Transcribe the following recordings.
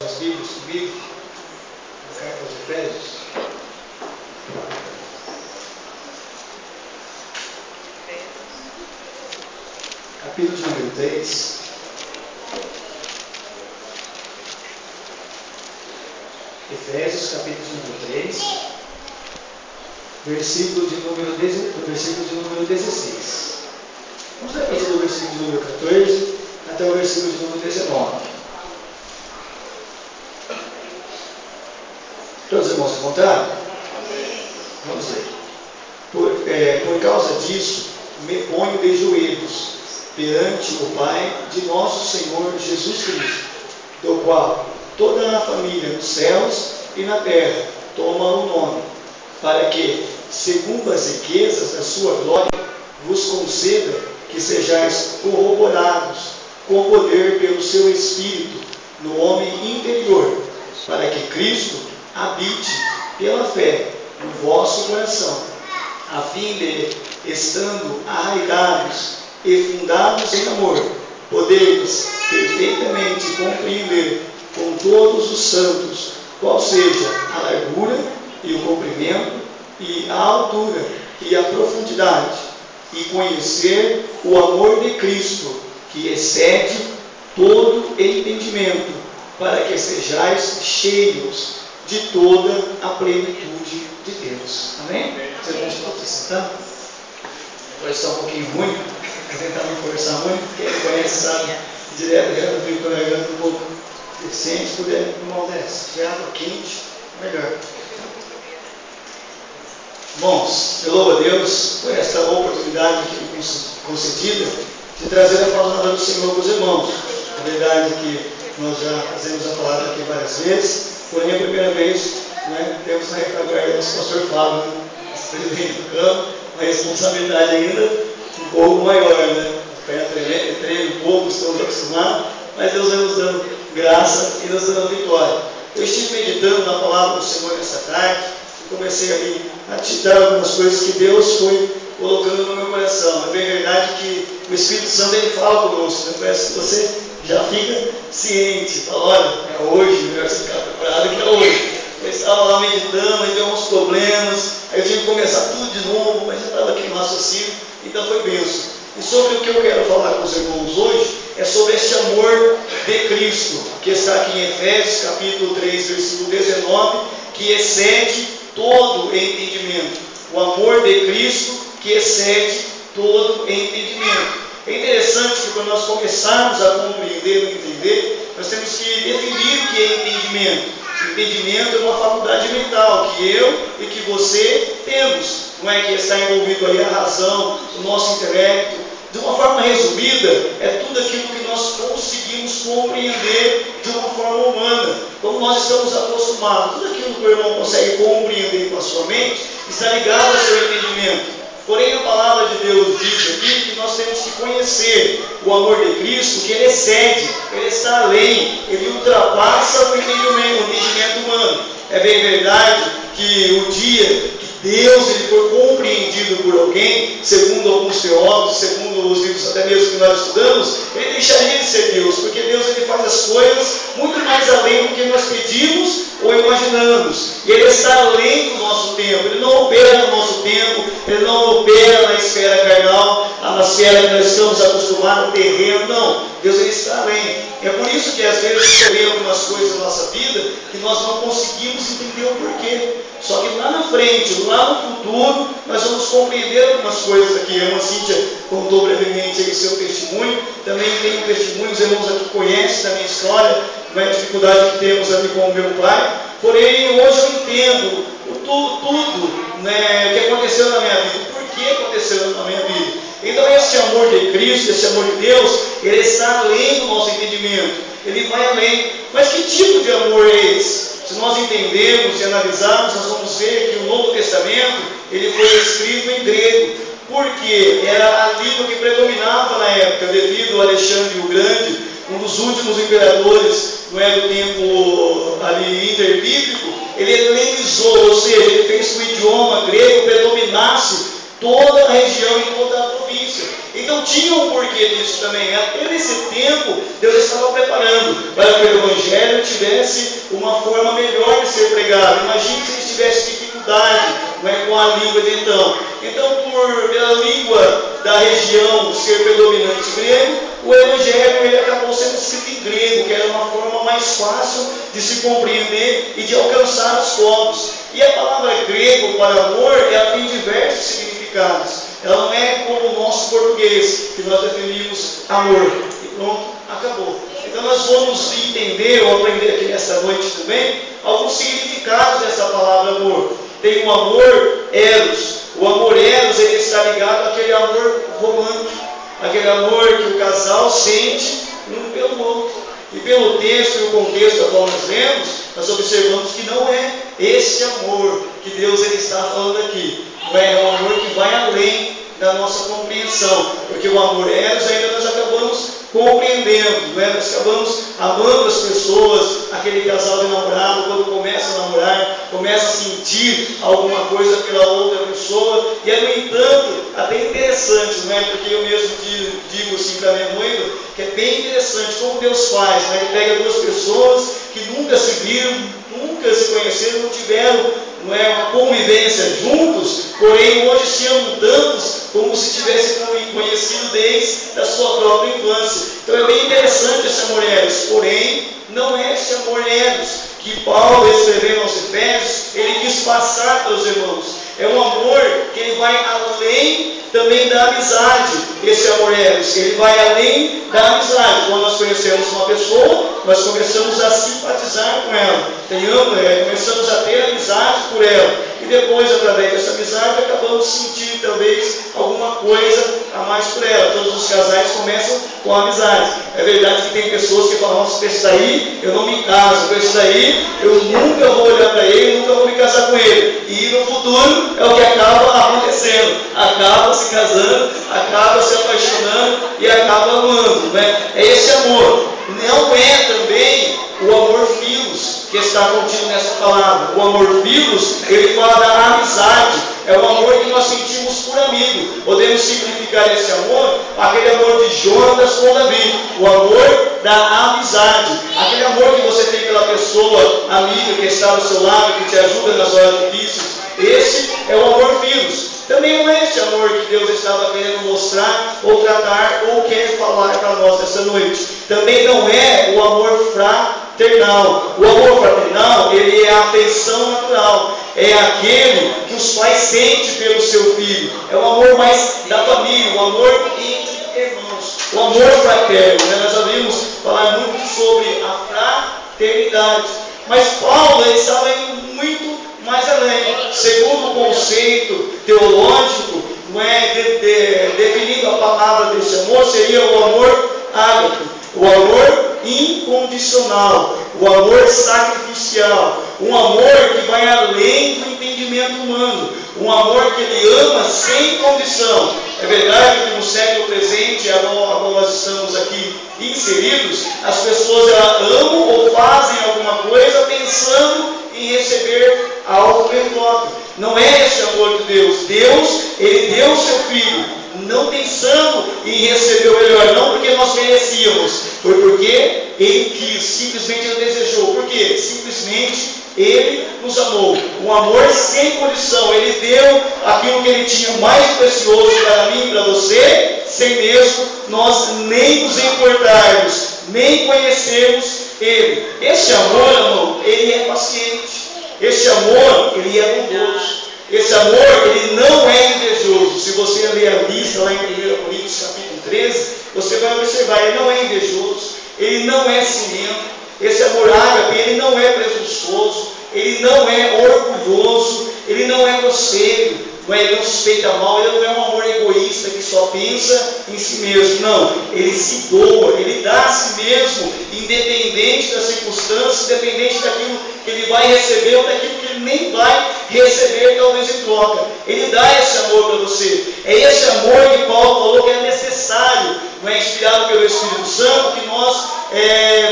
As Bíblias comigo, na carta aos Efésios. Capítulo de número 3. Efésios, capítulo de número 3, versículo de número 16. Vamos ler a partir do versículo de número 14 até o versículo de número 19. Todos os irmãos encontraram? Vamos ler. Por causa disso, me ponho de joelhos perante o Pai de nosso Senhor Jesus Cristo, do qual toda a família nos céus e na terra toma o nome, para que, segundo as riquezas da sua glória, vos conceda que sejais corroborados com poder pelo seu Espírito no homem interior, para que Cristo habite pela fé no vosso coração, a fim de, estando arraigados e fundados em amor, poderes perfeitamente compreender com todos os santos qual seja a largura e o comprimento e a altura e a profundidade, e conhecer o amor de Cristo, que excede todo entendimento, para que sejais cheios de toda a plenitude de Deus. Amém? Vocês vão estar se sentando? Vai estar um pouquinho ruim, vou tentar não forçar muito, quem conhece sabe, direto eu fico carregando um pouco deficiente, se puder, irmão, desce. Se tiver água quente, melhor. Bons, eu louvo a Deus por esta oportunidade que me concedida de trazer a palavra do Senhor para os irmãos. A verdade é que nós já fazemos a palavra aqui várias vezes, porém a primeira vez, temos na retaguarda do nosso pastor Fábio, presidente do campo, uma responsabilidade ainda um pouco maior, a perna treme um pouco, estamos acostumados, mas Deus vai nos dando graça e nos dando vitória. Eu estive meditando na palavra do Senhor nessa tarde e comecei ali a citar algumas coisas que Deus foi colocando no meu coração. É bem verdade que o Espírito Santo ele fala conosco, parece que você já fica ciente, fala, olha, é hoje, melhor você ficar preparado que é hoje. Eu estava lá meditando, aí deu uns problemas, aí eu tive que começar tudo de novo, mas eu estava aqui no raciocínio, então foi bênção. E sobre o que eu quero falar com os irmãos hoje, é sobre este amor de Cristo, que está aqui em Efésios, capítulo 3, versículo 19, que excede todo entendimento. O amor de Cristo que excede todo entendimento. É interessante que quando nós começarmos a compreender e entender, nós temos que definir o que é entendimento. Entendimento é uma faculdade mental que eu e que você temos. Não é que está envolvido aí a razão, o nosso intelecto. De uma forma resumida, é tudo aquilo que nós conseguimos compreender de uma forma humana. Como nós estamos acostumados, tudo aquilo que o irmão consegue compreender com a sua mente está ligado ao seu entendimento. Porém, a palavra de Deus diz aqui que nós temos que conhecer o amor de Cristo, que ele excede, ele está além, ele ultrapassa o entendimento humano. É bem verdade que o dia que Deus ele foi compreendido por alguém, segundo alguns teólogos, segundo os livros até mesmo que nós estudamos, ele deixaria de ser Deus, porque Deus ele faz as coisas muito mais além do que nós pedimos ou imaginamos. E ele está além do nosso tempo, ele não opera no nosso tempo, ele não opera na esfera carnal, na esfera que nós estamos acostumados, terreno, não. Deus ele está além. É por isso que às vezes tem algumas coisas na nossa vida que nós não conseguimos entender o porquê. Só que lá na frente, lá no futuro, nós vamos compreender algumas coisas aqui. A irmã Cíntia contou brevemente aí o seu testemunho. Também tem um testemunho, os irmãos aqui conhecem da minha história, a dificuldade que temos ali com o meu pai. Porém, hoje eu entendo tudo que aconteceu na minha vida. Por que aconteceu na minha vida? Então esse amor de Cristo, esse amor de Deus, ele está além do nosso entendimento. Ele vai além. Mas que tipo de amor é esse? Se nós entendemos e analisarmos, nós vamos ver que o Novo Testamento ele foi escrito em grego, porque era a língua que predominava na época, devido a Alexandre o Grande, um dos últimos imperadores do tempo ali interbíblico, ele helenizou, ou seja, ele fez que o idioma grego predominasse toda a região e toda a província. província. Então tinha um porquê disso também. Até nesse tempo, Deus estava preparando para que o Evangelho tivesse uma forma melhor de ser pregado. Imagine se eles tivessem dificuldade, não é, com a língua de então. Então, pela língua da região ser predominante grego, o Evangelho ele acabou sendo escrito em grego, que era uma forma mais fácil de se compreender e de alcançar os povos. E a palavra grego para amor, ela tem diversos significados. Ela não é como o nosso português, que nós definimos amor. E pronto, acabou. Então nós vamos entender ou aprender aqui nesta noite também alguns significados dessa palavra amor. Tem o amor eros. O amor eros, ele está ligado àquele amor romântico, aquele amor que o casal sente um pelo outro. E pelo texto e o contexto a qual nós lemos, nós observamos que não é esse amor que Deus ele está falando aqui. Não é um amor que vai além da nossa compreensão, porque o amor eros ainda nós acabamos compreendendo, não é? Nós acabamos amando as pessoas, aquele casal de namorado, quando começa a namorar, começa a sentir alguma coisa pela outra pessoa, e é, no entanto, até interessante, não é? Porque eu mesmo digo assim para minha noiva, que é bem interessante como Deus faz, né? Ele pega duas pessoas que nunca se viram, nunca se conheceram, não tiveram, não é, uma convivência juntos, porém hoje se amam tantos como se tivessem conhecido desde a sua própria infância. Então é bem interessante esse amor eros, porém não é esse amor eros que Paulo, escrevendo aos Efésios, ele quis passar para os irmãos. É um amor que ele vai além também da amizade. Esse amor eros, ele vai além da amizade. Quando nós conhecemos uma pessoa, nós começamos a simpatizar com ela, começamos a ter amizade por ela, e depois, através dessa amizade, acabamos sentindo talvez alguma coisa a mais por ela. Todos os casais começam com a amizade. É verdade que tem pessoas que falam: nossa, com esse daí eu não me caso, com esse daí eu nunca vou olhar para ele, nunca vou me casar com ele. E no futuro é o que acaba acontecendo, acaba se casando, acaba se apaixonando e acaba amando, né? É esse amor. Não é também o amor filos que está contido nessa palavra. O amor filos, ele fala da amizade. É o amor que nós sentimos por amigo. Podemos simplificar esse amor, aquele amor de Jonas com Davi. O amor da amizade. Aquele amor que você tem pela pessoa amiga que está ao seu lado, que te ajuda nas horas difíceis. Esse é o amor filos. Também não é esse amor que Deus estava querendo mostrar, ou tratar, ou quer falar para nós nessa noite. Também não é o amor fraternal. O amor fraternal, ele é a afeição natural. É aquele que os pais sentem pelo seu filho. É o amor mais da família, o amor entre irmãos. O amor fraterno, né? Nós já vimos falar muito sobre a fraternidade. Mas Paulo ele estava indo muito mais além. Segundo o conceito teológico, não é, definindo a palavra desse amor, seria o amor ágape, o amor incondicional, o amor sacrificial, um amor que vai além do entendimento humano, um amor que ele ama sem condição. É verdade que no século presente, a qual nós estamos aqui inseridos, as pessoas amam ou fazem alguma coisa pensando em receber algo em troca. Não é esse amor de Deus. Deus, ele deu o seu filho, não pensando em receber o melhor, não porque nós merecíamos, foi porque ele quis, simplesmente ele desejou. Por quê? Simplesmente ele nos amou. Um amor sem condição. Ele deu aquilo que ele tinha mais precioso para mim e para você, sem mesmo nós nem nos importarmos, nem conhecermos ele. Esse amor, irmão, ele é paciente. Esse amor, ele é bondoso. Esse amor, ele não é invejoso. Se você ler a lista lá em 1 Coríntios capítulo 13, você vai observar, ele não é invejoso, ele não é ciumento. Esse amor ágape, ele não é presunçoso, ele não é orgulhoso, ele não é grosseiro, ele não suspeita mal, ele não é um amor egoísta que só pensa em si mesmo. Não, ele se doa, ele dá a si mesmo, independente das circunstâncias, independente daquilo que ele vai receber ou daquilo que ele nem vai receber, talvez em troca. Ele dá esse amor para você. É esse amor que Paulo falou que é necessário, não é, inspirado pelo Espírito Santo, que nós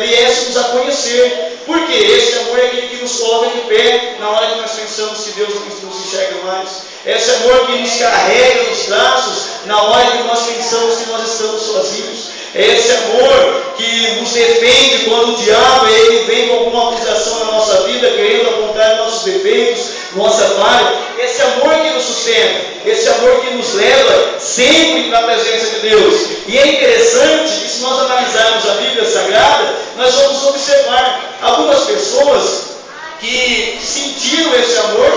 viéssemos a conhecer. Porque esse amor é aquele que nos coloca de pé na hora que nós pensamos que Deus não nos enxerga mais. Esse amor que nos carrega nos braços na hora que nós pensamos que nós estamos sozinhos. Esse amor que nos defende quando o diabo ele vem com alguma acusação na nossa vida, querendo apontar nossos defeitos, nossa falha. Esse amor que nos sustenta, esse amor que nos leva sempre para a presença de Deus. E é interessante que, se nós analisarmos a Bíblia Sagrada, nós vamos observar algumas pessoas que sentiram esse amor,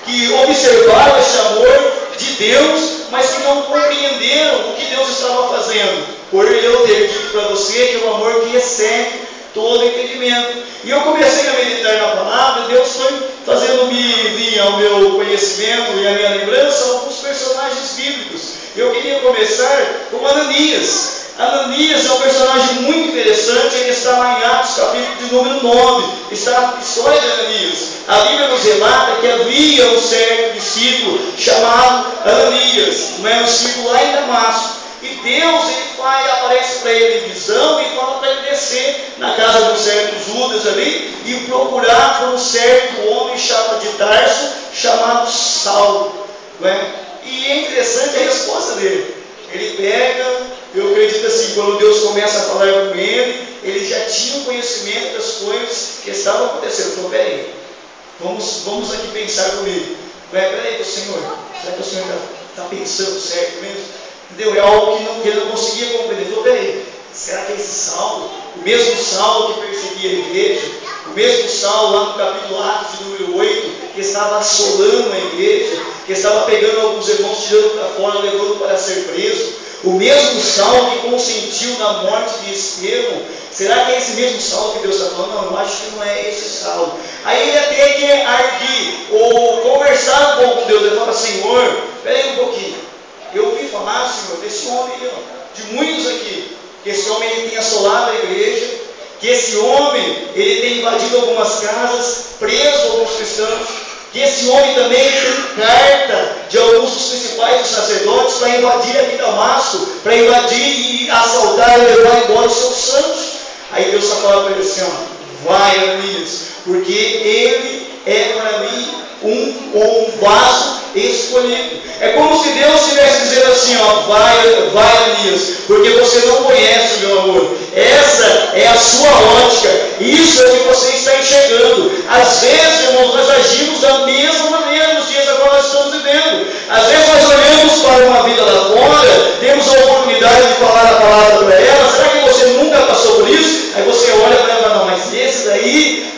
que observaram esse amor de Deus, mas que não compreenderam o que Deus estava fazendo. Por eu ter dito para você que é um amor que excede todo entendimento. E eu comecei a meditar na palavra, Deus foi fazendo-me vir ao meu conhecimento e à minha lembrança alguns personagens bíblicos. Eu queria começar com Ananias. Ananias é um personagem muito interessante, ele está lá em Atos, capítulo de número 9, está a história de Ananias. A Bíblia nos relata que havia um certo discípulo chamado Ananias, um discípulo lá em Damasco. E Deus aparece para ele em visão e fala para ele descer na casa de um certo Judas ali e procurar por um certo homem de Tarso chamado Saulo. Não é? E é interessante a resposta dele. Ele pega, eu acredito assim, quando Deus começa a falar com ele já tinha um conhecimento das coisas que estavam acontecendo. Então, peraí, vamos aqui pensar comigo. Peraí, Senhor, será que o Senhor está pensando certo mesmo? Entendeu? É algo que ele não conseguia compreender. Então, peraí, será que esse Saulo, o mesmo Saulo que perseguia a igreja, o mesmo Saulo lá no capítulo Atos de número 8, que estava assolando a igreja, que estava pegando alguns irmãos, tirando para fora, levando para ser preso, o mesmo Saulo que consentiu na morte de Estevão, será que é esse mesmo Saulo que Deus está falando? Não, eu acho que não é esse Saulo. Aí ele até que arguir, ou conversar um pouco com Deus, ele fala, Senhor, peraí um pouquinho. Eu ouvi falar, Senhor, desse homem, de muitos aqui, que esse homem ele tem assolado a igreja, que esse homem ele tem invadido algumas casas, preso alguns cristãos, que esse homem também tem carta de alguns dos principais sacerdotes para invadir aqui Damasco, para invadir e assaltar e levar embora os seus santos. Aí Deus só fala para ele assim, vai, Ananias, porque ele é para mim um vaso escolhido. É como se Deus estivesse dizendo assim, vai Ananias, porque você não conhece o meu amor. Essa é a sua ótica, isso é o que você está enxergando. Às vezes, irmãos, nós agimos da mesma maneira nos dias agora nós estamos vivendo. Às vezes nós olhamos para uma vida lá fora, temos a oportunidade de falar a palavra para ela. Será que você nunca passou por isso? Aí você olha para ela e fala, não, mas esse daí,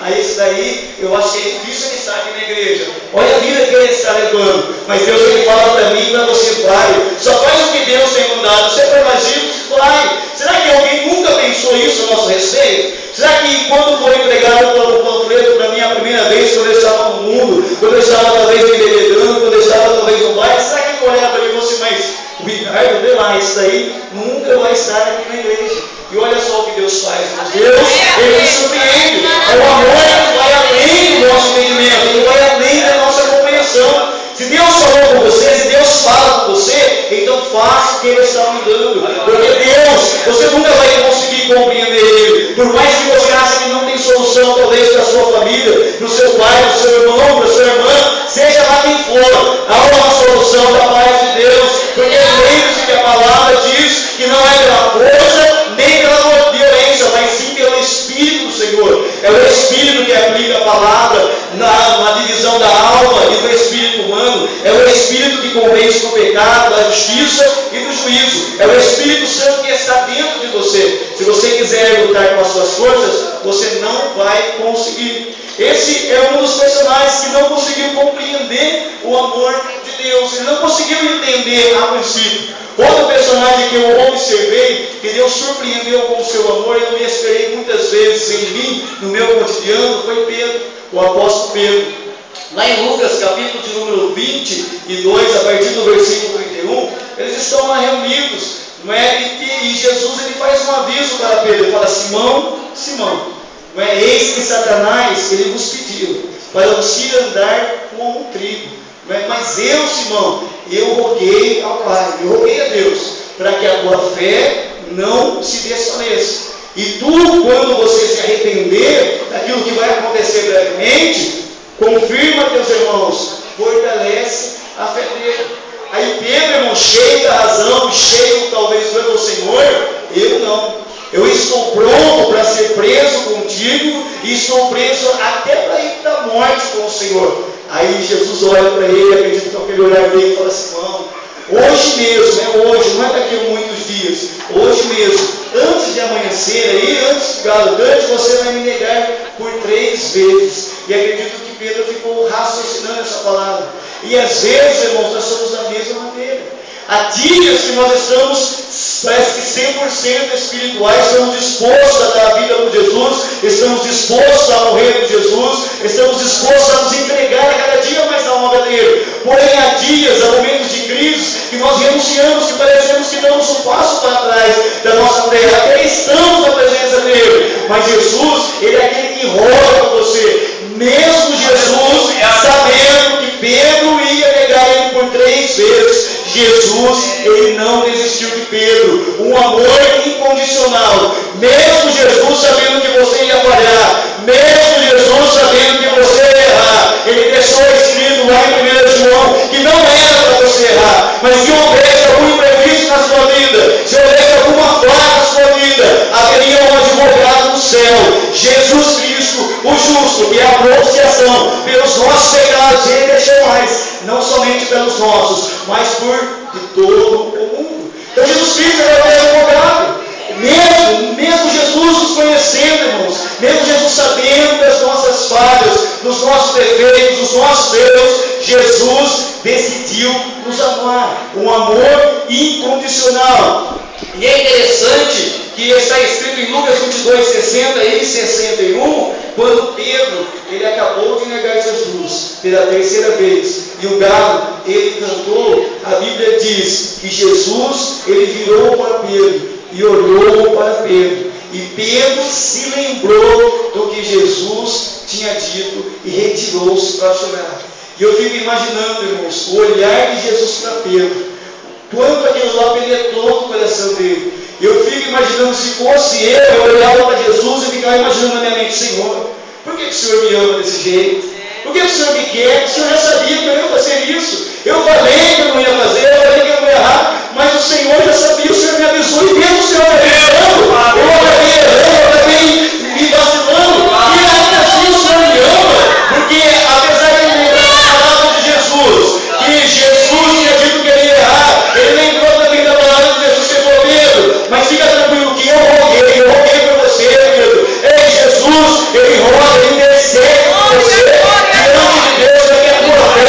eu acho que é difícil ele estar aqui na igreja. Olha a vida que ele está levando. Mas Deus ele fala para mim, para você, vai. Só faz o que Deus tem mandado. Você é vazio, vai. Será que alguém nunca pensou isso a nosso respeito? Será que quando foi entregado o panfleto para mim a primeira vez, quando eu estava no mundo, quando eu estava talvez enveredando, quando eu estava talvez no bairro, será que ele olhava para mim e falou assim, mas o Ricardo, vê lá, isso daí nunca vai estar aqui na igreja. E olha só o que Deus faz. Deus, ele nos surpreende. É um amor que vai além do nosso entendimento, ele vai além da nossa compreensão. Se Deus falou com você, se Deus fala com você, então faça o que Ele está mandando. Porque Deus, você nunca vai conseguir compreender Ele. Por mais que você ache que não tem solução, talvez para a sua família, para o seu pai, para o seu irmão, para a sua irmã, seja lá quem for, há uma solução da parte de Deus. Porque lembre-se que a palavra diz que não é pela força, nem pela violência, mas sim pelo Espírito do Senhor. É o Espírito que aplica a palavra na divisão da alma e do espírito humano. É o Espírito que convence do pecado, da justiça e do juízo. É o Espírito Santo que está dentro de você. Se você quiser lutar com as suas forças, você não vai conseguir. Esse é um dos personagens que não conseguiu compreender o amor de Deus. Ele não conseguiu entender a princípio. Outro personagem que eu observei, que Deus surpreendeu com o seu amor, eu me esperei muitas vezes em mim, no meu cotidiano, foi Pedro, o apóstolo Pedro. Lá em Lucas, capítulo de número 22, a partir do versículo 31, eles estão lá reunidos, não é? E Jesus ele faz um aviso para Pedro, ele fala, Simão, Simão, não é? Eis que Satanás, ele vos pediu, para vos ir andar como um trigo. Mas eu, Simão, eu roguei ao Pai, eu roguei a Deus, para que a tua fé não se desfaleça. E tu, quando você se arrepender daquilo que vai acontecer brevemente, confirma teus irmãos, fortalece a fé dele. Aí Pedro, irmão, cheio da razão, cheio talvez do Senhor, eu não. Eu estou pronto para ser preso contigo e estou preso até para ir para a morte com o Senhor. Aí Jesus olha para ele, acredito que aquele olhar dele e fala assim, irmão, hoje mesmo, hoje, não é daqui a muitos dias, hoje mesmo, antes de amanhecer, aí, antes do galo cante, você vai me negar por 3 vezes. E acredito que Pedro ficou raciocinando essa palavra. E às vezes, irmãos, nós somos da mesma maneira. Há dias que nós estamos, parece que 100% espirituais, estamos dispostos a dar a vida por Jesus, estamos dispostos a morrer por Jesus, estamos dispostos a nos entregar a cada dia mais na obra dele. Porém, há dias, há momentos de crise, que nós renunciamos, que parecemos que damos um passo para trás da nossa terra, até estamos na presença dele. Mas Jesus, ele é aquele que roga por você. Mesmo Jesus, sabendo que Pedro ia negar ele por 3 vezes, Jesus, ele não desistiu de Pedro. Um amor incondicional. Mesmo Jesus sabendo que você ia falhar, mesmo Jesus sabendo que você ia errar, ele deixou escrito lá em 1 João que não era para você errar, mas se houvesse algum imprevisto na sua vida, se houvesse alguma falha na sua vida, haveria um advogado no céu, Jesus Cristo, o justo, que é a propiciação pelos nossos pecados, e ele deixou mais, não somente pelos nossos, mas por de todo o mundo. Então Jesus Cristo é o advogado. Mesmo Jesus nos conhecendo, irmãos, mesmo Jesus sabendo das nossas falhas, dos nossos defeitos, dos nossos erros, Jesus decidiu nos amar. Um amor incondicional. E é interessante que está escrito em Lucas 22, 60 e 61, quando Pedro, ele acabou de negar Jesus pela 3ª vez, e o galo, ele cantou, a Bíblia diz que Jesus, ele virou para Pedro, e olhou para Pedro, e Pedro se lembrou do que Jesus tinha dito, e retirou-se para chorar. E eu fico imaginando, irmãos, o olhar de Jesus para Pedro, quanto aquilo lá penetrou no coração dele. Eu fico imaginando, se fosse eu olhava para Jesus e ficava imaginando na minha mente, Senhor, por que o Senhor me ama desse jeito? Por que o Senhor me quer? O Senhor já sabia que eu ia fazer isso. Eu falei que eu não ia fazer, eu falei que eu não ia errar, mas o Senhor já sabia, o Senhor me abençoou, e mesmo o Senhor me abençoando, eu acabei errando, eu acabei me vacilando, e ainda assim o Senhor me ama, porque apesar de ele lembrar da palavra de Jesus, que Jesus tinha dito que ele ia errar, ele lembrou também da palavra de Jesus, que falou, Pedro, mas fica tranquilo que eu roguei por você, Pedro. Ei, Jesus, ele roga, ele intercede por você, diante de Deus, para que a tua fé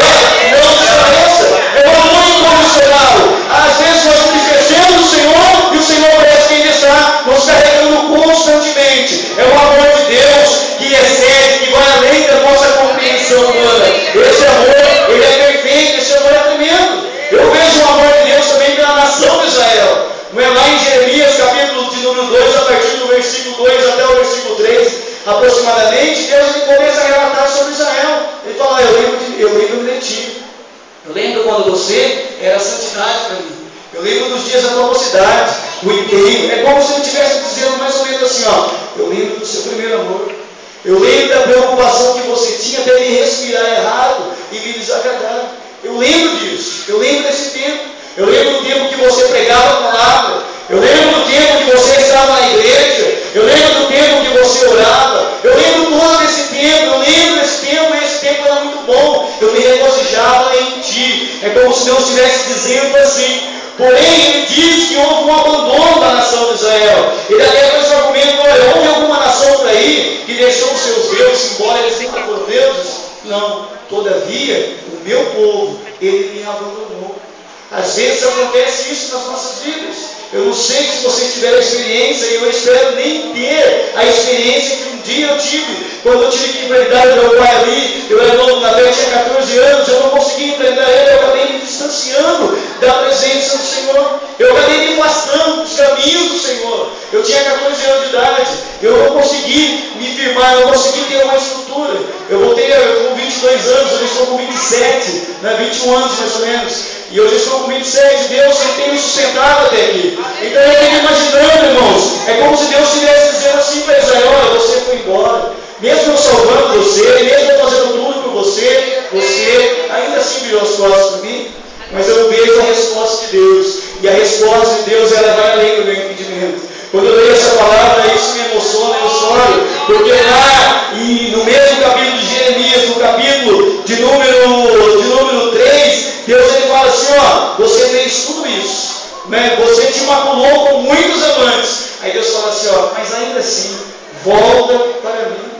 não desfaleça. É um amor incondicional. Às vezes nós nos esquecemos do Senhor, e o Senhor parece que ainda está nos carregando constantemente. É o amor de Deus que excede, que vai além da nossa compreensão humana. Esse amor, ele é perfeito, esse amor é tremendo. Eu vejo o amor de Deus também pela nação de Israel. Não é lá em Jeremias, capítulo de número 2, a partir do versículo 2 até o versículo 3, aproximadamente, Deus ele começa a relatar sobre Israel. Ele fala, eu lembro de ti. Eu lembro quando você era santidade para mim. Eu lembro dos dias da tua mocidade, o inteiro. É como se ele estivesse dizendo mais ou menos assim, ó, eu lembro do seu primeiro amor. Eu lembro da preocupação que você tinha até de respirar errado e me desagradar. Eu lembro disso. Eu lembro desse tempo. Eu lembro do tempo que você pregava a palavra. Eu lembro do tempo que você estava na igreja. Eu lembro do tempo que você orava. Eu lembro todo desse tempo. Eu lembro desse tempo, e esse tempo era muito bom. Eu me regozijava em ti. É como se Deus estivesse dizendo assim. Porém, ele diz que houve um abandono da nação de Israel. Ele até faz o argumento, olha, houve alguma nação por aí que deixou os seus deuses, embora eles sempre foram deuses? Não. Todavia, o meu povo, ele me abandonou. Às vezes acontece isso nas nossas vidas. Eu não sei se vocês tiveram experiência, e eu espero nem ter a experiência que um dia eu tive, quando eu tive que enfrentar o meu pai ali. Eu era novo na fé, tinha 14 anos, eu não consegui enfrentar ele, eu acabei me distanciando da presença do Senhor. Eu acabei me afastando dos caminhos do Senhor. Eu tinha 14 anos de idade, eu não consegui me firmar, eu não consegui ter uma estrutura. Eu voltei com 22 anos, hoje estou com 27, 21 anos mais ou menos. E hoje estou com 27, Deus tem me sustentado até aqui. Então eu fico imaginando, irmãos, é como se Deus estivesse dizendo assim para Israel, olha, você foi embora. Mesmo eu salvando você, mesmo eu fazendo tudo por você, você ainda assim virou as costas para mim. maculou com muitos amantes. Aí Deus fala assim, ó, mas ainda assim, volta para mim.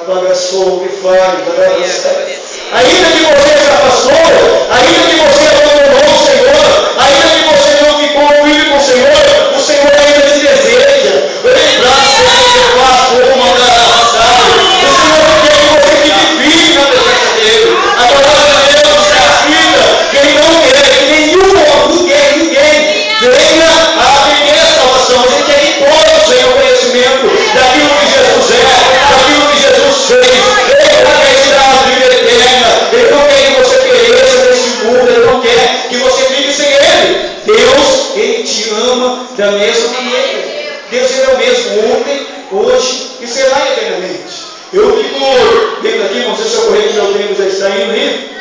Abraçou, que fale, ainda que você se afastou, ainda que você abandonou o Senhor, ainda que você não ficou firme com o Senhor ainda te deseja. Ele braço, você faz uma passada. O Senhor não quer que você fique firme na presença dele. A palavra de Deus está escrita que ele não quer que ninguém venha a aprender a salvação. Ele quer que todos tenham conhecimento daquilo que Jesus é, daquilo que Jesus fez. Ele não quer te dar a vida eterna. Ele não quer que você pereça nesse mundo. Ele não quer que você fique sem Ele. Deus, Ele te ama da mesma maneira. Deus é o mesmo ontem, hoje e será eternamente. Eu fico vendo aqui, não sei se eu corri que meu tempo já está indo aí,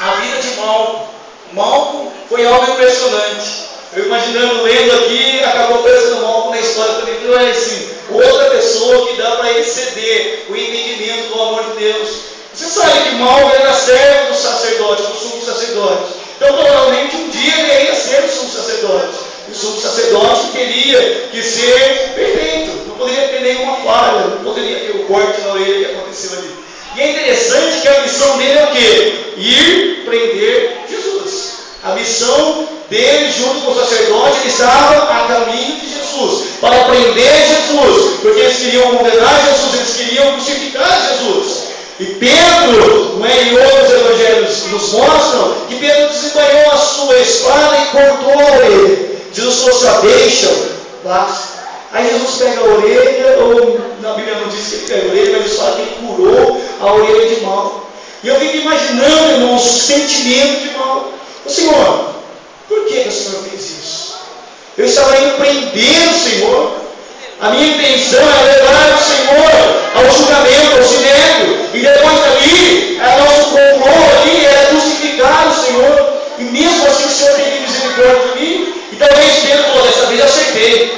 a vida de Malco. Malco foi algo impressionante. Eu imaginando, lendo aqui, acabou aparecendo Malco na história também, que não é assim, outra pessoa que dá para exceder o entendimento do amor de Deus. Você sabe que Malco era servo do sacerdote, do sumo sacerdote. Então, provavelmente, um dia ele ia ser o sumo sacerdote. O sumo sacerdote teria que ser perfeito, não poderia ter nenhuma falha, não poderia ter o corte na orelha que aconteceu ali. E é interessante que a missão dele é o quê? Ir prender Jesus. A missão dele, junto com o sacerdote, ele estava a caminho de Jesus, para prender Jesus, porque eles queriam condenar Jesus, eles queriam crucificar Jesus. E Pedro, em outros evangelhos nos mostram que Pedro desembanhou a sua espada e cortou a orelha. Jesus falou assim, deixa, basta. Aí Jesus pega a orelha, ou na Bíblia não diz que ele pega a orelha, mas ele fala que ele curou a orelha de Malco. E eu fico imaginando, irmãos, o sentimento de Malco. O Senhor, por que o Senhor fez isso? Eu estava indo prender o Senhor. A minha intenção era levar o Senhor ao julgamento, ao sinédrio. E depois dali, o nosso complô ali era crucificar o Senhor. E mesmo assim o Senhor teve misericórdia de mim. E talvez Pedro falou, dessa vez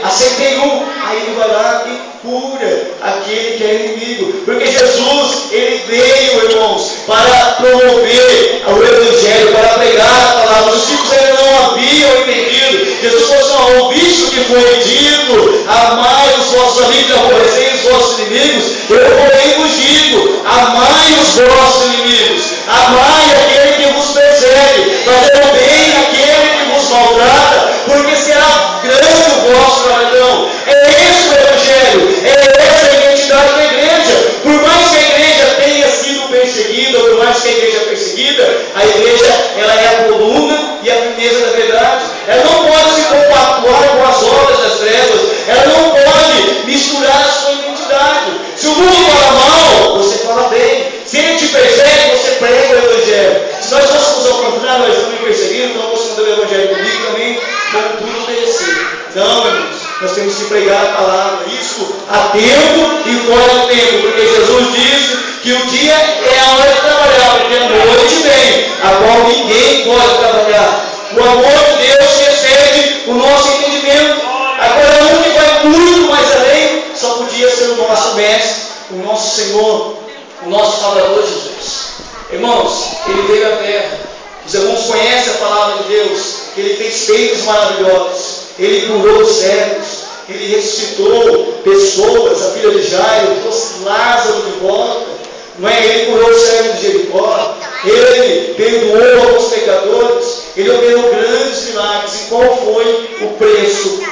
acertei um. Aí ele vai lá e cura aquele que é inimigo. Porque Jesus, ele veio, irmãos, para promover o Evangelho, para pregar a palavra. Os discípulos ainda não haviam entendido. Jesus falou assim, ouviste o que foi dito, amai os vossos amigos, aborrecei os vossos inimigos. Eu porém vos digo, amai os vossos inimigos, amai aquele que vos persegue, fazendo bem àquele que vos maltrata, porque será grande o vosso galardão. É esse o Evangelho, é essa a identidade da igreja. Por mais que a igreja tenha sido perseguida, por mais que a igreja é perseguida, a igreja ela é a coluna e a firmeza da verdade. Ela não pode se compactuar com as obras das trevas, ela não pode misturar a sua identidade. Se o mundo fala mal, você fala bem. Se ele te persegue, você prega o Evangelho. Se nós fôssemos ao contrário, nós estamos perseguidos, então você não deu o Evangelho comigo também, como tudo merecer. Não, irmãos, nós temos que pregar a palavra, isso a tempo e fora do tempo, porque Jesus disse que o dia é a hora de trabalhar, porque a noite vem, a qual ninguém pode trabalhar. O amor de Deus excede o nosso entendimento. Agora, um que vai muito mais além, só podia ser o nosso mestre, o nosso Senhor, o nosso Salvador Jesus. Irmãos, ele veio à terra. Os irmãos conhecem a palavra de Deus, que ele fez feitos maravilhosos. Ele curou os cegos, ele ressuscitou pessoas, a filha de Jairo, trouxe Lázaro de volta. Não é? Ele curou o cego de Jericó, ele perdoou alguns pecadores, ele operou grandes milagres. E qual foi o preço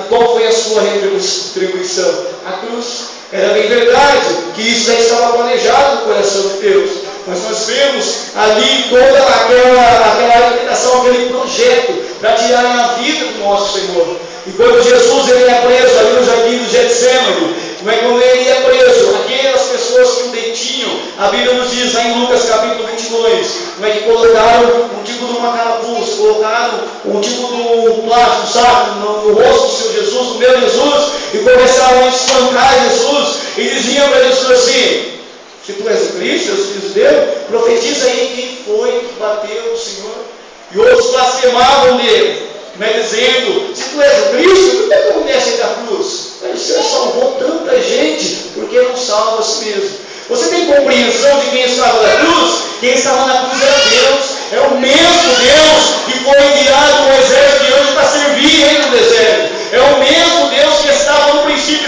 qual foi a sua retribuição? A cruz. Era bem verdade que isso já estava planejado no coração de Deus. Mas nós vemos ali toda aquela orientação, aquele projeto para tirar a vida do nosso Senhor. E quando Jesus ele é preso ali no jardim do Getsemane, quando ele é preso, aquelas pessoas que o detinham, a Bíblia nos diz lá em Lucas capítulo 22, que colocaram um tipo de uma capuz, colocaram um tipo de um plástico, saco no rosto do seu Jesus, do meu Jesus, e começaram a espancar Jesus, e diziam para Jesus assim, se tu és o Cristo, és o Filho de Deus, profetiza aí quem foi que bateu o Senhor. E outros blasfemavam nele, dizendo, se tu és o Cristo, por que tu desce da cruz? Mas o Senhor salvou tanta gente, porque não salva a si mesmo. Você tem compreensão de quem estava na cruz? Quem estava na cruz era Deus. É o mesmo Deus que foi enviado no exército de anjos para servir ele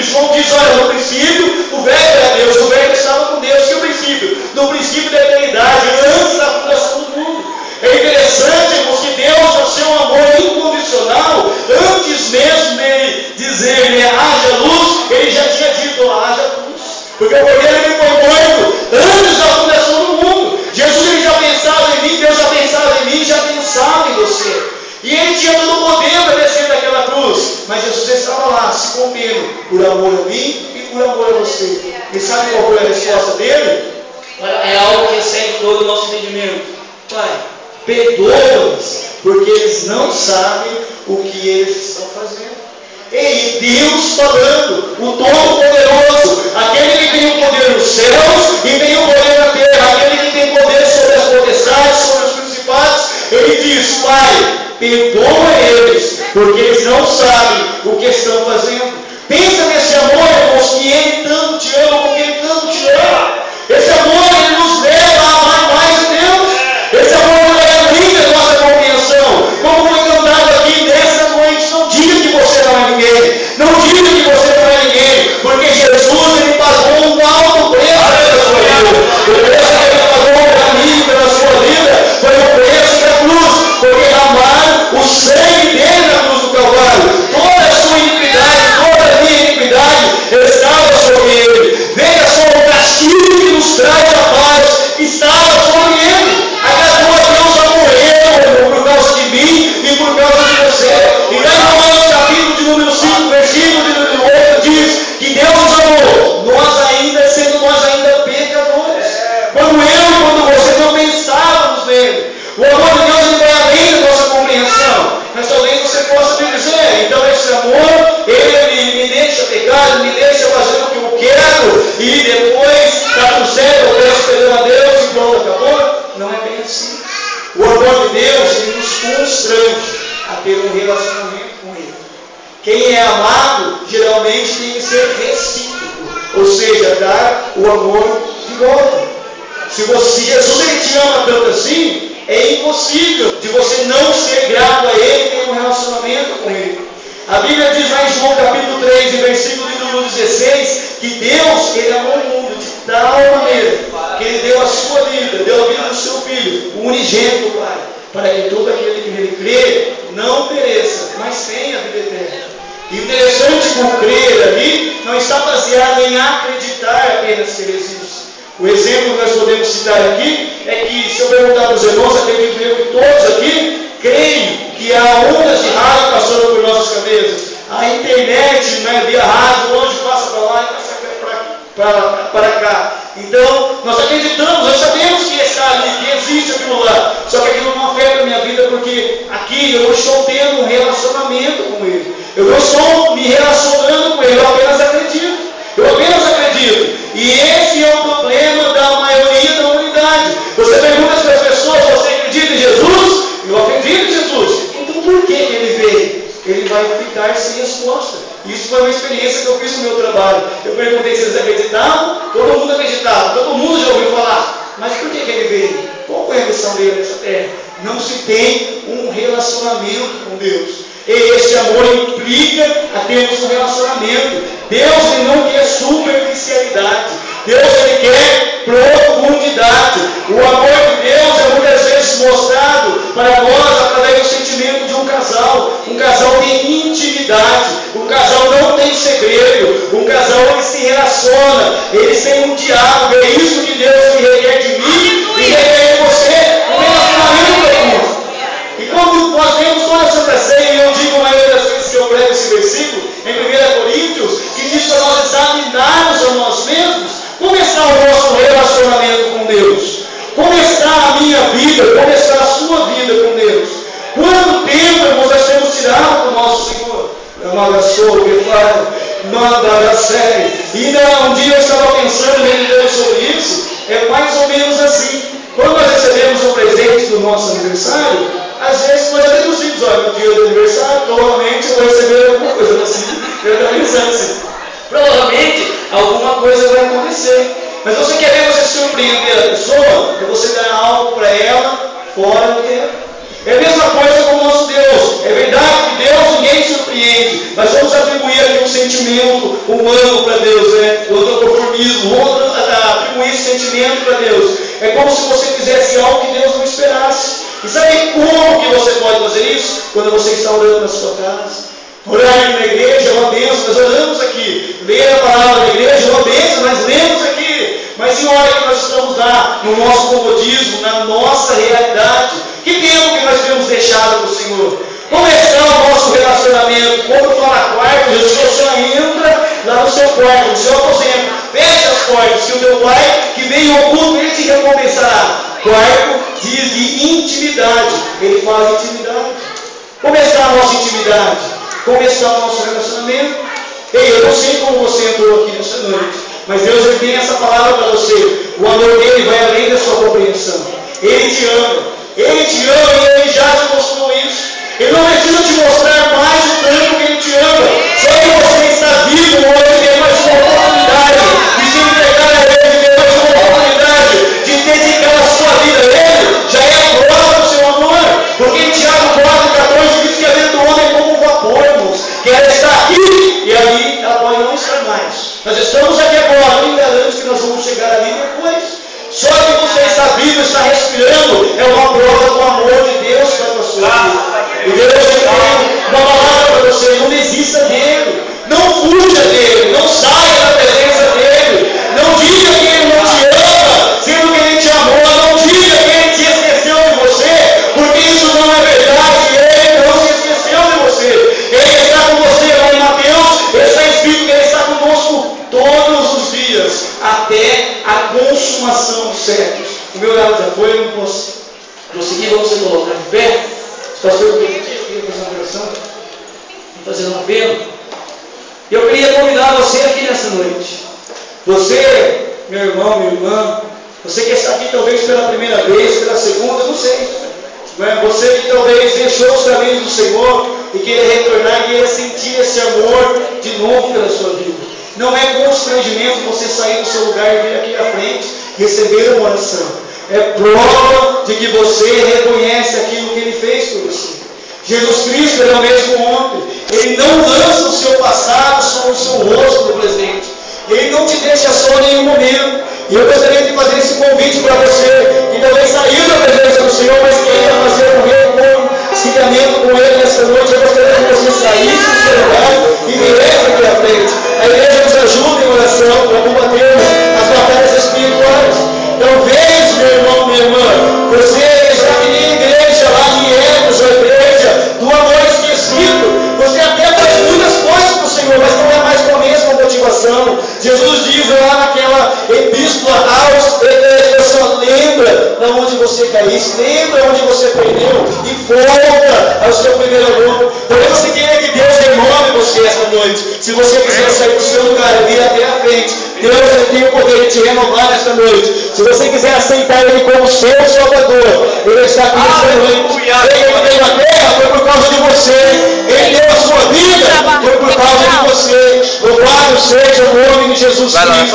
João diz, olha, no princípio o Verbo era Deus, o Verbo estava com Deus. Que o princípio? No princípio da eternidade, antes da fundação do mundo. É interessante, irmãos, que Deus, no seu amor incondicional, antes mesmo dele dizer, haja luz, ele já tinha dito, haja luz. Porque o Cordeiro ele foi morto antes da fundação do mundo. Jesus ele já pensava em mim, Deus já pensava em mim, já pensava em você. E ele tinha todo o poder para descer daquela cruz. Mas Jesus estava lá, se contendo, por amor a mim e por amor a você. E sabe qual foi a resposta dele? É algo que excede todo o nosso entendimento. Pai, perdoa-nos, porque eles não sabem o que eles estão fazendo. Ei, Deus falando, o Todo-Poderoso, aquele que tem o poder nos céus e tem o poder na terra, aquele que tem poder sobre as potestades, sobre os principados, ele diz, Pai, perdoa eles, porque eles não sabem o que estão fazendo. Pensa nesse amor, irmãos, que ele tanto te ama, porque ele tanto te ama. Esse amor, ele nos leva a amar mais a Deus. Esse amor não é além da nossa compreensão. Como foi cantado aqui nesta noite, não diga que você não é ninguém. Não diga que você não é ninguém, porque Jesus, ele pagou um alto preço pela sua vida. O preço que ele pagou para mim, pela sua vida, foi o preço da cruz, porque amar o sangue dele na cruz do Calvário, toda a sua iniquidade, toda a minha iniquidade estava sobre ele. Veja só, o castigo que nos traz a paz estava sobre ele. Agradou a Deus a morrer por causa de mim e por causa de você. E lá em Romanos capítulo de número 5, versículo de número 8, diz que Deus nos amou, sendo nós ainda pecadores. Quando eu e quando você não pensávamos nele. O amor de Deus ele vai além da nossa compreensão. Mas talvez você possa me dizer, então esse amor, ele me deixa pecar, me deixa fazer o que eu quero, e depois está tudo certo, eu peço perdão a Deus e pronto, acabou? Não é bem assim. O amor de Deus, ele nos constrange a ter um relacionamento com ele. Quem é amado, geralmente tem que ser recíproco, ou seja, dar o amor de volta. Se Jesus ele te ama tanto assim, é impossível de você não ser grato a ele e ter um relacionamento com ele. A Bíblia diz lá em João capítulo 3, versículo de número 16, que Deus, ele amou o mundo de tal maneira que ele deu a sua vida, deu a vida do seu Filho, o unigênito Pai, para que todo aquele que nele crê não pereça, mas tenha a vida eterna. E o interessante com crer ali não está baseado em acreditar apenas que ele existe. O exemplo que nós podemos citar aqui é que, se eu perguntar para os irmãos, acredito eu que todos aqui creem que há ondas de rádio passando por nossas cabeças. A internet, né, via rádio, hoje passa para lá e passa para cá. Então, nós acreditamos, nós sabemos que está ali, que existe aquilo lá. Só que aquilo não afeta a minha vida, porque aqui eu estou tendo um relacionamento com ele. Eu não estou me relacionando com ele, eu apenas acredito. Eu apenas acredito. E esse é o problema da maioria da humanidade. Você pergunta para as pessoas, você acredita em Jesus? Eu acredito em Jesus. Então por que ele veio? Ele vai ficar sem resposta. Isso foi uma experiência que eu fiz no meu trabalho. Eu perguntei se eles acreditavam, todo mundo acreditava, todo mundo já ouviu falar. Mas por que ele veio? Qual foi a missão dele nessa terra? Não se tem um relacionamento com Deus. E esse amor implica a termos um relacionamento. Deus ele não quer superficialidade. Deus ele quer profundidade. O amor de Deus é muitas vezes mostrado para nós através do sentimento de um casal. Um casal tem intimidade. Um casal não tem segredo. Um casal ele se relaciona. Eles têm um diálogo. É isso que Deus requer de mim e requer de você. Um relacionamento profundo. E quando nós vemos toda a Santa Ceia, e eu digo a maioria das vezes que eu prego esse versículo, em 1 Coríntios, que diz para nós examinarmos a nós mesmos, como está o nosso relacionamento com Deus? Como está a minha vida? Como está a sua vida com Deus? Quanto tempo, irmãos, nós temos tirado do nosso Senhor? Amagaçou, que fala, manda a série. E um dia eu estava pensando, meditando sobre isso, é mais ou menos assim. Quando nós recebemos um presente do nosso aniversário, às vezes nós já temos dito, olha, no dia do aniversário, provavelmente eu vou receber alguma coisa assim. Eu estou pensando assim. Provavelmente alguma coisa vai acontecer. Mas você quer ver você surpreender a pessoa, é você dar algo para ela fora do tempo. É a mesma coisa com o nosso Deus. É verdade que Deus ninguém surpreende, mas vamos atribuir aqui um sentimento humano para Deus, né? O conformismo, vamos atribuir esse sentimento para Deus. É como se você fizesse algo que Deus não esperasse. E sabe como que você pode fazer isso? Quando você está orando na sua casa. Orar na igreja é uma bênção, nós oramos aqui. Ler a palavra na igreja é uma bênção, nós lemos aqui. Mas em hora que nós estamos lá, no nosso comodismo, na nossa realidade, que tempo que nós temos deixado para o Senhor? Como está o nosso relacionamento? Quando fala quarto, Jesus, você entra lá no seu quarto, no seu aposento, fecha as portas, que o teu Pai que veio ao culto, Ele te recompensará. Quarto diz de intimidade, Ele fala de intimidade. Como está a nossa intimidade? Como está o nosso relacionamento? Ei, eu não sei como você entrou aqui nessa noite, mas Deus ele tem essa palavra para você. O amor dele vai além da sua compreensão. Ele te ama. Ele te ama e Ele já te mostrou isso. Ele não precisa te mostrar mais o tanto que Ele te ama. Só que você está vivo hoje, tem mais uma oportunidade de se entregar a Ele, tem mais uma oportunidade de dedicar a sua vida a Ele. Já é a prova do seu amor. Porque em Tiago 4,14 diz que a vida do homem é como um vapor, irmãos. Que ela está aqui e ali ela pode não estar mais. Nós estamos aqui agora, não enganamos que nós vamos chegar ali depois. Só que você está vivo, está respirando, é uma prova do amor de Deus para a sua vida. E Deus tem uma palavra para você, não desista dele, não fuja dele, não saia da presença dele, não diga que ele não te ama, sendo que ele te amou, não diga que ele te esqueceu de você, porque isso não é verdade, ele não se esqueceu de você, ele está com você lá em Mateus, está escrito que ele está conosco todos os dias, até a consumação dos séculos. O meu horário já foi, eu não posso prosseguir, vamos se colocar de pé. Pastor, eu queria fazer uma oração, fazer um apelo. E eu queria convidar você aqui nessa noite. Você, meu irmão, minha irmã, você que está aqui talvez pela primeira vez, pela segunda, não sei. Você que talvez deixou os caminhos do Senhor e queira retornar, queira sentir esse amor de novo pela sua vida. Não é constrangimento você sair do seu lugar e vir aqui à frente receber uma oração. É prova de que você reconhece aquilo que Ele fez por você. Jesus Cristo é o mesmo ontem. Ele não lança o seu passado sobre o seu rosto do presente. Ele não te deixa só em nenhum momento. E eu gostaria de fazer esse convite para você, que talvez saiu da presença do Senhor, mas queria fazer um reconciliamento com Ele nessa noite. Eu gostaria que você saísse do seu lugar e viesse aqui à frente. A igreja nos ajuda em oração para combatermos as batalhas espirituais. Talvez, meu irmão, minha irmã, você está aqui na igreja lá de Éfeso, a igreja do amor esquecido. Você até faz muitas coisas para o Senhor, mas não é mais com a mesma motivação. Jesus diz lá naquela epístola aos Efésios, lembra de onde você caísse, lembra onde você perdeu e volta ao seu primeiro amor. Talvez você queira que Deus renove você esta noite. Se você quiser sair do seu lugar e vir até a frente, Deus tem o poder de te renovar esta noite. Se você quiser aceitar Ele como seu Salvador, Ele está aqui nesta noite. Ele veio à terra, foi por causa de você. Ele deu a sua vida, foi por causa de você. Louvado seja o nome de Jesus Cristo.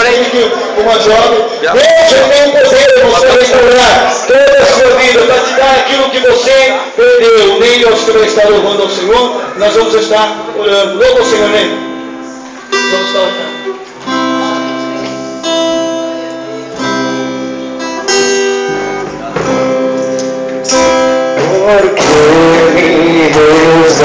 Uma jovem, Deus tem o poder de você restaurar toda a sua vida, para te dar aquilo que você perdeu. Nem aos que vão estar louvando ao Senhor, nós vamos estar orando. Louva ao Senhor, amém? Vamos estar orando. Porque me reus